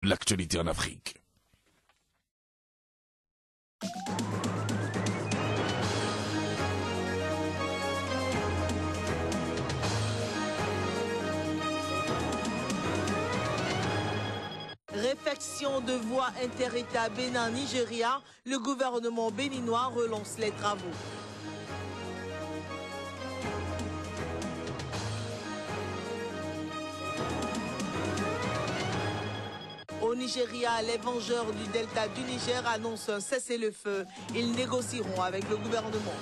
l'actualité en Afrique. Réfection de voies inter-État Bénin-Nigeria, le gouvernement béninois relance les travaux. Au Nigeria, les vengeurs du delta du Niger annoncent un cessez-le-feu. Ils négocieront avec le gouvernement.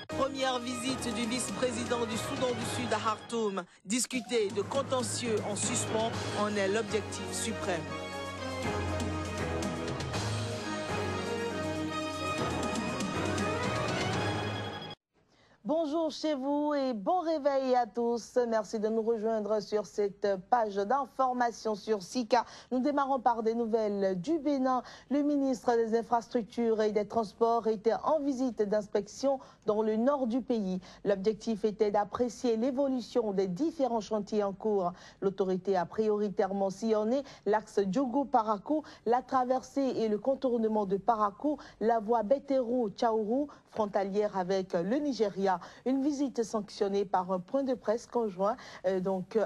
Première visite du vice-président du Soudan du Sud à Khartoum. Discuter de contentieux en suspens en est l'objectif suprême. Bonjour chez vous et bon réveil à tous. Merci de nous rejoindre sur cette page d'information sur SICA. Nous démarrons par des nouvelles du Bénin. Le ministre des Infrastructures et des Transports était en visite d'inspection dans le nord du pays. L'objectif était d'apprécier l'évolution des différents chantiers en cours. L'autorité a prioritairement sillonné l'axe Djougou-Parakou, la traversée et le contournement de Parakou, la voie Bétérou-Tchaourou, frontalière avec le Nigeria. Une visite sanctionnée par un point de presse conjoint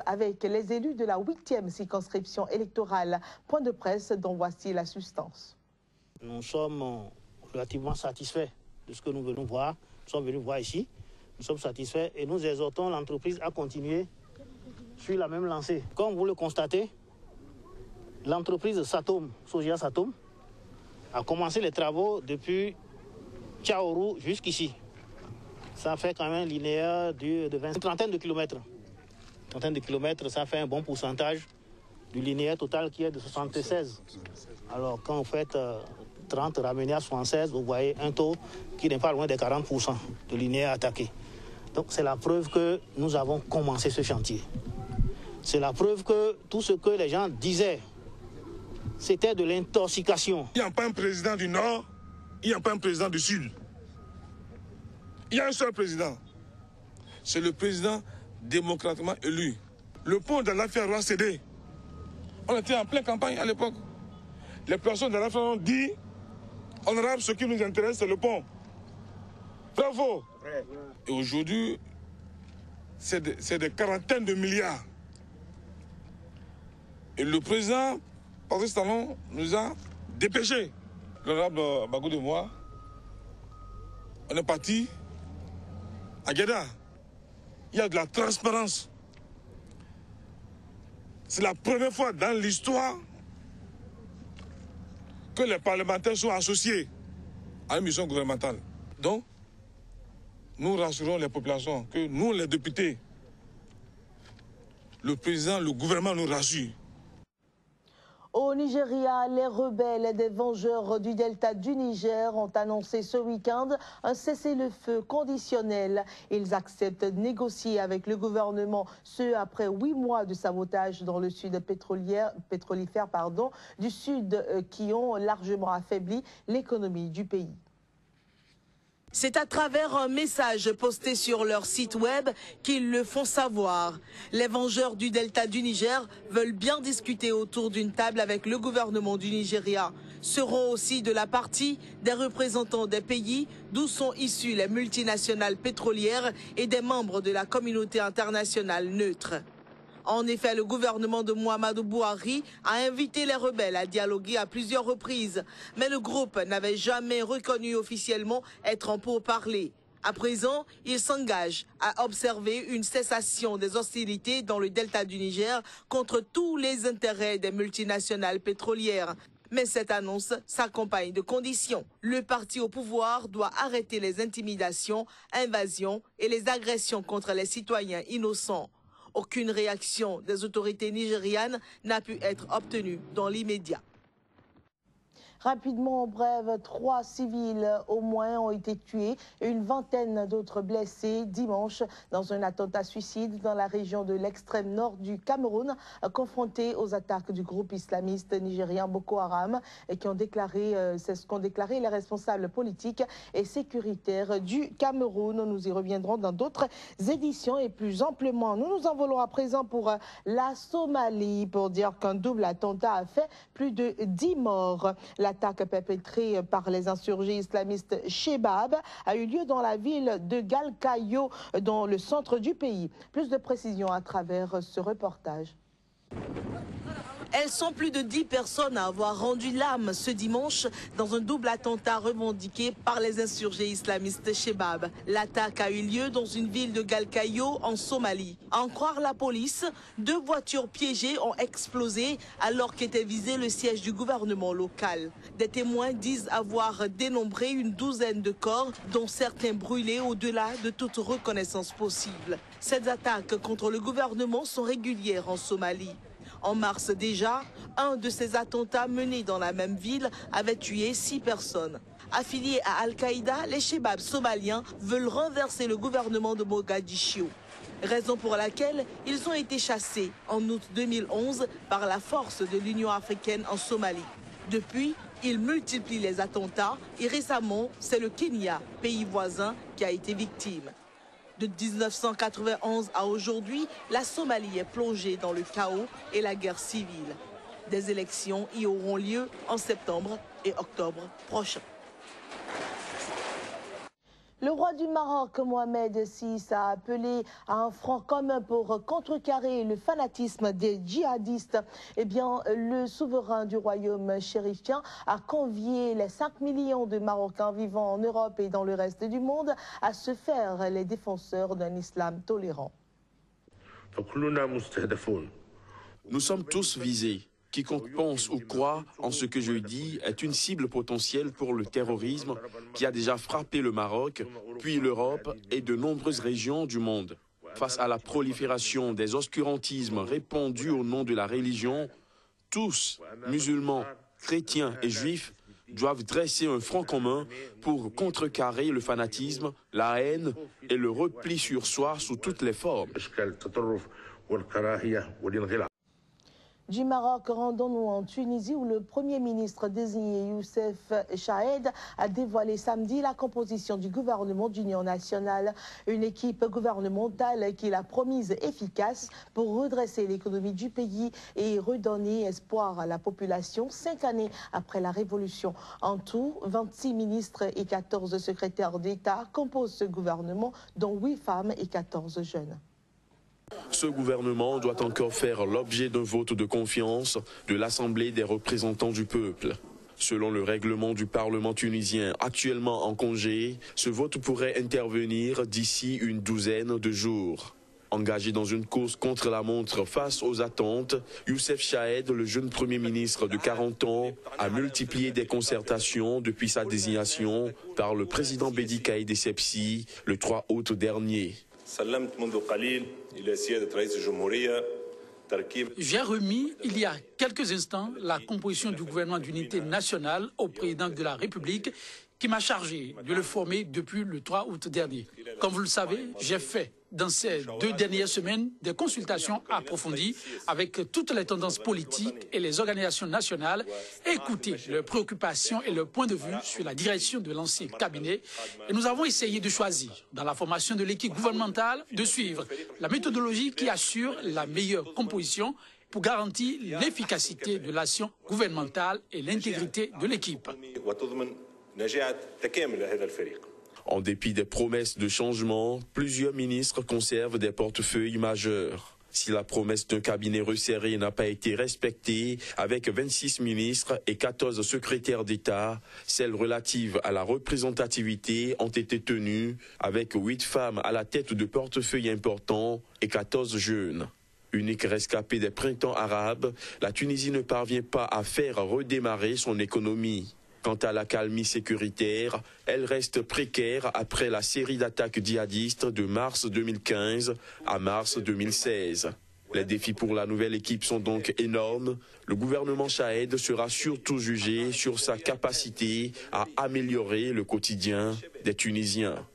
avec les élus de la 8e circonscription électorale. Point de presse dont voici la substance. Nous sommes relativement satisfaits de ce que nous venons voir. Nous sommes venus voir ici. Nous sommes satisfaits et nous exhortons l'entreprise à continuer sur la même lancée. Comme vous le constatez, l'entreprise Satom, Soja Satom, a commencé les travaux depuis Tchaourou jusqu'ici. Ça fait quand même un linéaire de une trentaine de kilomètres. Une trentaine de kilomètres, ça fait un bon pourcentage du linéaire total qui est de 76. Alors quand vous faites 30 ramené à 76, vous voyez un taux qui n'est pas loin des 40% de linéaire attaqué. Donc c'est la preuve que nous avons commencé ce chantier. C'est la preuve que tout ce que les gens disaient, c'était de l'intoxication. Il n'y a pas un président du Nord, il n'y a pas un président du Sud. Il y a un seul président. C'est le président démocratiquement élu. Le pont de l'affaire doit céder. On était en pleine campagne à l'époque. Les personnes de l'affaire ont dit, honorable, ce qui nous intéresse, c'est le pont. Bravo. Et aujourd'hui, c'est des quarantaines de milliards. Et le président, Patrice Talon, nous a dépêchés. L'honorable Bagou de moi, on est parti à Guéda. Il y a de la transparence. C'est la première fois dans l'histoire que les parlementaires sont associés à une mission gouvernementale. Donc, nous rassurons les populations que nous, les députés, le président, le gouvernement nous rassure. Au Nigeria, les rebelles des vengeurs du delta du Niger ont annoncé ce week-end un cessez-le-feu conditionnel. Ils acceptent de négocier avec le gouvernement, ce après 8 mois de sabotage dans le sud pétrolifère du sud qui ont largement affaibli l'économie du pays. C'est à travers un message posté sur leur site web qu'ils le font savoir. Les vengeurs du delta du Niger veulent bien discuter autour d'une table avec le gouvernement du Nigeria. Seront aussi de la partie des représentants des pays d'où sont issues les multinationales pétrolières et des membres de la communauté internationale neutre. En effet, le gouvernement de Muhammadu Buhari a invité les rebelles à dialoguer à plusieurs reprises. Mais le groupe n'avait jamais reconnu officiellement être en pourparlers. À présent, il s'engage à observer une cessation des hostilités dans le delta du Niger contre tous les intérêts des multinationales pétrolières. Mais cette annonce s'accompagne de conditions. Le parti au pouvoir doit arrêter les intimidations, invasions et les agressions contre les citoyens innocents. Aucune réaction des autorités nigérianes n'a pu être obtenue dans l'immédiat. Rapidement, en bref, 3 civils au moins ont été tués et une vingtaine d'autres blessés dimanche dans un attentat suicide dans la région de l'extrême nord du Cameroun, confronté aux attaques du groupe islamiste nigérien Boko Haram et qui ont déclaré, c'est ce qu'ont déclaré les responsables politiques et sécuritaires du Cameroun. Nous y reviendrons dans d'autres éditions et plus amplement. Nous nous envolons à présent pour la Somalie pour dire qu'un double attentat a fait plus de 10 morts. L'attaque perpétrée par les insurgés islamistes Shebab a eu lieu dans la ville de Galkayo, dans le centre du pays. Plus de précisions à travers ce reportage. Elles sont plus de 10 personnes à avoir rendu l'âme ce dimanche dans un double attentat revendiqué par les insurgés islamistes Shebab. L'attaque a eu lieu dans une ville de Galkayo en Somalie. À en croire la police, 2 voitures piégées ont explosé alors qu'était visé le siège du gouvernement local. Des témoins disent avoir dénombré une douzaine de corps, dont certains brûlés au-delà de toute reconnaissance possible. Ces attaques contre le gouvernement sont régulières en Somalie. En mars déjà, un de ces attentats menés dans la même ville avait tué 6 personnes. Affiliés à Al-Qaïda, les Shebabs somaliens veulent renverser le gouvernement de Mogadiscio. Raison pour laquelle ils ont été chassés en août 2011 par la force de l'Union africaine en Somalie. Depuis, ils multiplient les attentats et récemment, c'est le Kenya, pays voisin, qui a été victime. De 1991 à aujourd'hui, la Somalie est plongée dans le chaos et la guerre civile. Des élections y auront lieu en septembre et octobre prochains. Le roi du Maroc, Mohamed VI, a appelé à un front commun pour contrecarrer le fanatisme des djihadistes. Eh bien, le souverain du royaume chérifien a convié les 5 millions de Marocains vivant en Europe et dans le reste du monde à se faire les défenseurs d'un islam tolérant. Nous sommes tous visés. Quiconque pense ou croit en ce que je dis est une cible potentielle pour le terrorisme qui a déjà frappé le Maroc, puis l'Europe et de nombreuses régions du monde. Face à la prolifération des obscurantismes répandus au nom de la religion, tous, musulmans, chrétiens et juifs, doivent dresser un front commun pour contrecarrer le fanatisme, la haine et le repli sur soi sous toutes les formes. Du Maroc, rendons-nous en Tunisie où le Premier ministre désigné Youssef Chahed a dévoilé samedi la composition du gouvernement d'union nationale. Une équipe gouvernementale qu'il a promise efficace pour redresser l'économie du pays et redonner espoir à la population 5 années après la révolution. En tout, 26 ministres et 14 secrétaires d'État composent ce gouvernement, dont 8 femmes et 14 jeunes. Ce gouvernement doit encore faire l'objet d'un vote de confiance de l'Assemblée des représentants du peuple. Selon le règlement du Parlement tunisien actuellement en congé, ce vote pourrait intervenir d'ici une douzaine de jours. Engagé dans une course contre la montre face aux attentes, Youssef Chahed, le jeune Premier ministre de 40 ans, a multiplié des concertations depuis sa désignation par le président Bédi Caïd Essebsi le 3 août dernier. J'ai remis il y a quelques instants la composition du gouvernement d'unité nationale au président de la République qui m'a chargé de le former depuis le 3 août dernier. Comme vous le savez, j'ai fait dans ces 2 dernières semaines des consultations approfondies avec toutes les tendances politiques et les organisations nationales, écouté leurs préoccupations et leurs points de vue sur la direction de l'ancien cabinet. Et nous avons essayé de choisir, dans la formation de l'équipe gouvernementale, de suivre la méthodologie qui assure la meilleure composition pour garantir l'efficacité de l'action gouvernementale et l'intégrité de l'équipe. En dépit des promesses de changement, plusieurs ministres conservent des portefeuilles majeurs. Si la promesse d'un cabinet resserré n'a pas été respectée, avec 26 ministres et 14 secrétaires d'État, celles relatives à la représentativité ont été tenues, avec 8 femmes à la tête de portefeuilles importants et 14 jeunes. Unique rescapée des printemps arabes, la Tunisie ne parvient pas à faire redémarrer son économie. Quant à l'accalmie sécuritaire, elle reste précaire après la série d'attaques djihadistes de mars 2015 à mars 2016. Les défis pour la nouvelle équipe sont donc énormes. Le gouvernement Chahed sera surtout jugé sur sa capacité à améliorer le quotidien des Tunisiens.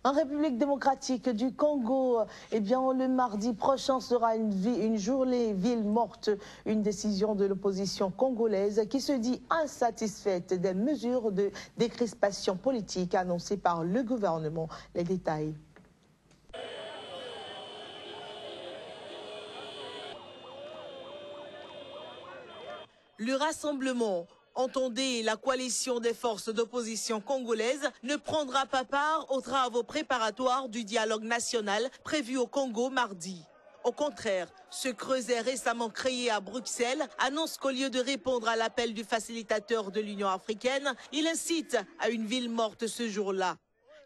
En République démocratique du Congo, le mardi prochain sera une journée ville morte. Une décision de l'opposition congolaise qui se dit insatisfaite des mesures de décrispation politique annoncées par le gouvernement. Les détails. Le rassemblement, entendez la coalition des forces d'opposition congolaises, ne prendra pas part aux travaux préparatoires du dialogue national prévu au Congo mardi. Au contraire, ce creuset récemment créé à Bruxelles annonce qu'au lieu de répondre à l'appel du facilitateur de l'Union africaine, il incite à une ville morte ce jour-là.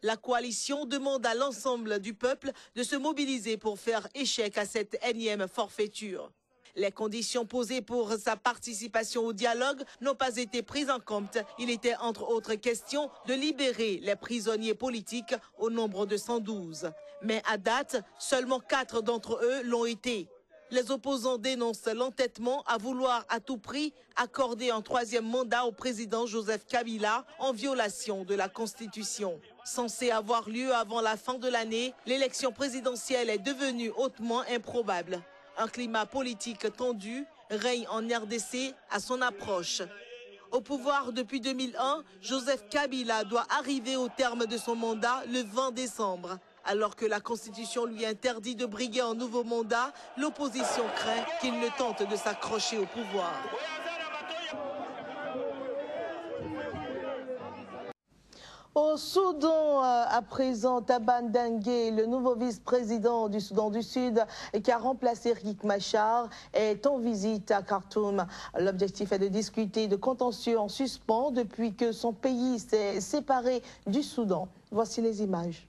La coalition demande à l'ensemble du peuple de se mobiliser pour faire échec à cette énième forfaiture. Les conditions posées pour sa participation au dialogue n'ont pas été prises en compte. Il était entre autres question de libérer les prisonniers politiques au nombre de 112. Mais à date, seulement 4 d'entre eux l'ont été. Les opposants dénoncent l'entêtement à vouloir à tout prix accorder un 3e mandat au président Joseph Kabila en violation de la Constitution. Censée avoir lieu avant la fin de l'année, l'élection présidentielle est devenue hautement improbable. Un climat politique tendu règne en RDC à son approche. Au pouvoir depuis 2001, Joseph Kabila doit arriver au terme de son mandat le 20 décembre. Alors que la Constitution lui interdit de briguer un nouveau mandat, l'opposition craint qu'il ne tente de s'accrocher au pouvoir. Au Soudan, à présent, Taban Dengue, le nouveau vice-président du Soudan du Sud, qui a remplacé Riek Machar, est en visite à Khartoum. L'objectif est de discuter de contentieux en suspens depuis que son pays s'est séparé du Soudan. Voici les images.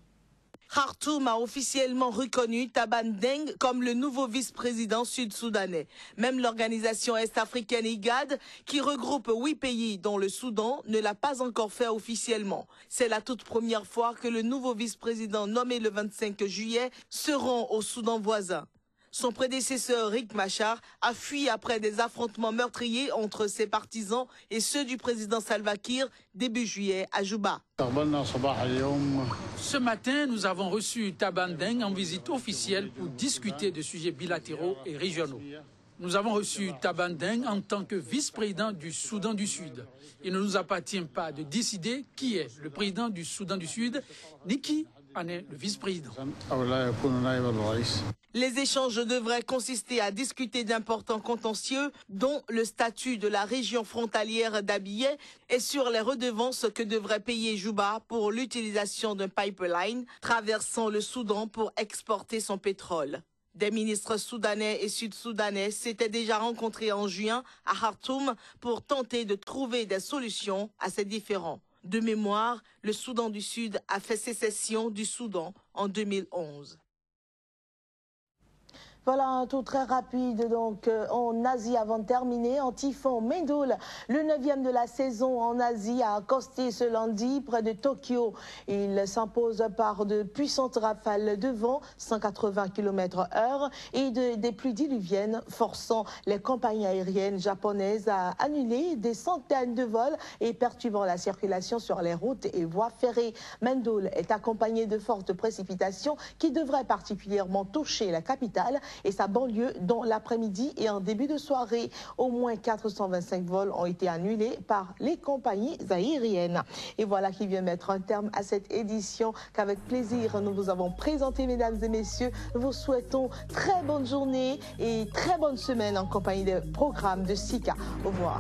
Khartoum a officiellement reconnu Taban Deng comme le nouveau vice-président sud-soudanais. Même l'organisation est-africaine IGAD, qui regroupe 8 pays dont le Soudan, ne l'a pas encore fait officiellement. C'est la toute première fois que le nouveau vice-président nommé le 25 juillet se rend au Soudan voisin. Son prédécesseur Riek Machar a fui après des affrontements meurtriers entre ses partisans et ceux du président Salva Kiir début juillet à Juba. Ce matin, nous avons reçu Taban Deng en visite officielle pour discuter de sujets bilatéraux et régionaux. Nous avons reçu Taban Deng en tant que vice-président du Soudan du Sud. Il ne nous appartient pas de décider qui est le président du Soudan du Sud, ni qui en est le vice-président. Les échanges devraient consister à discuter d'importants contentieux, dont le statut de la région frontalière d'Abyei et sur les redevances que devrait payer Juba pour l'utilisation d'un pipeline traversant le Soudan pour exporter son pétrole. Des ministres soudanais et sud-soudanais s'étaient déjà rencontrés en juin à Khartoum pour tenter de trouver des solutions à ces différends. De mémoire, le Soudan du Sud a fait sécession du Soudan en 2011. Voilà un tour très rapide donc en Asie avant de terminer. En typhon Medoul, le 9e de la saison en Asie, a accosté ce lundi près de Tokyo. Il s'impose par de puissantes rafales de vent, 180 km/h, et des pluies diluviennes, forçant les compagnies aériennes japonaises à annuler des centaines de vols et perturbant la circulation sur les routes et voies ferrées. Medoul est accompagné de fortes précipitations qui devraient particulièrement toucher la capitale et sa banlieue dans l'après-midi et en début de soirée. Au moins 425 vols ont été annulés par les compagnies aériennes. Et voilà qui vient mettre un terme à cette édition qu'avec plaisir nous vous avons présenté, mesdames et messieurs. Nous vous souhaitons très bonne journée et très bonne semaine en compagnie des programmes de Sika. Au revoir.